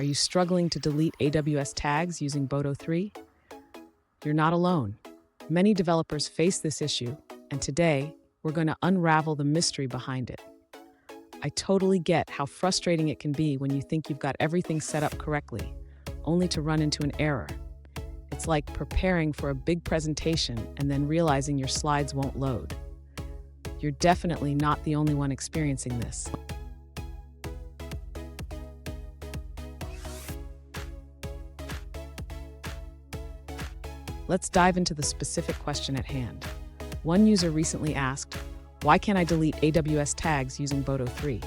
Are you struggling to delete AWS tags using Boto3? You're not alone. Many developers face this issue, and today, we're going to unravel the mystery behind it. I totally get how frustrating it can be when you think you've got everything set up correctly, only to run into an error. It's like preparing for a big presentation and then realizing your slides won't load. You're definitely not the only one experiencing this. Let's dive into the specific question at hand. One user recently asked, "Why can't I delete AWS tags using Boto3?"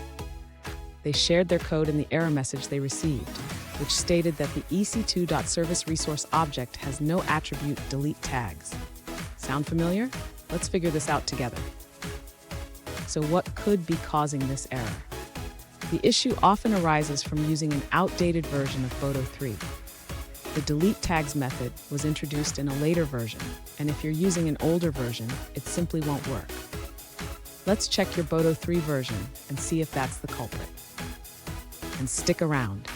They shared their code in the error message they received, which stated that the ec2.serviceResourceObject has no attribute delete tags. Sound familiar? Let's figure this out together. So what could be causing this error? The issue often arises from using an outdated version of Boto3. The delete tags method was introduced in a later version, and if you're using an older version, it simply won't work. Let's check your Boto3 version and see if that's the culprit. And stick around.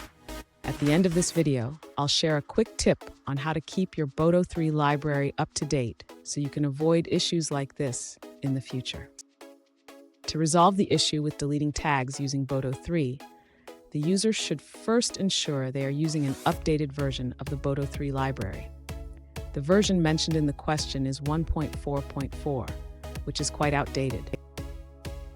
At the end of this video, I'll share a quick tip on how to keep your Boto3 library up to date so you can avoid issues like this in the future. To resolve the issue with deleting tags using Boto3, the user should first ensure they are using an updated version of the Boto3 library. The version mentioned in the question is 1.4.4, which is quite outdated.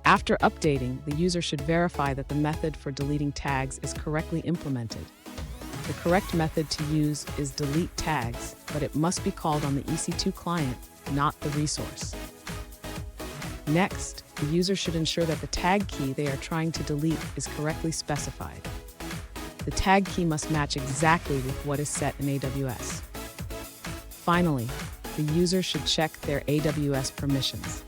After updating, the user should verify that the method for deleting tags is correctly implemented. The correct method to use is delete tags, but it must be called on the EC2 client, not the resource. Next, the user should ensure that the tag key they are trying to delete is correctly specified. The tag key must match exactly with what is set in AWS. Finally, the user should check their AWS permissions.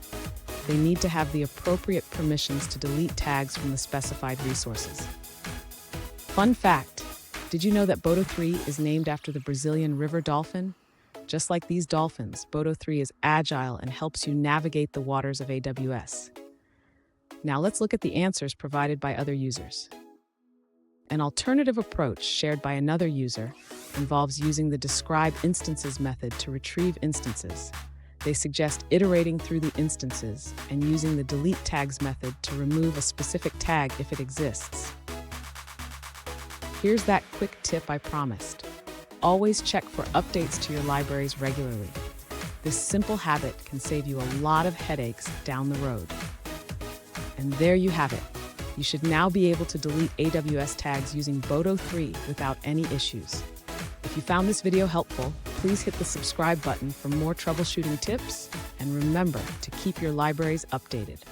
They need to have the appropriate permissions to delete tags from the specified resources. Fun fact, did you know that Boto3 is named after the Brazilian river dolphin? Just like these dolphins, Boto3 is agile and helps you navigate the waters of AWS. Now let's look at the answers provided by other users. An alternative approach shared by another user involves using the describe instances method to retrieve instances. They suggest iterating through the instances and using the delete tags method to remove a specific tag if it exists. Here's that quick tip I promised. Always check for updates to your libraries regularly. This simple habit can save you a lot of headaches down the road. And there you have it. You should now be able to delete AWS tags using Boto3 without any issues. If you found this video helpful, please hit the subscribe button for more troubleshooting tips, and remember to keep your libraries updated.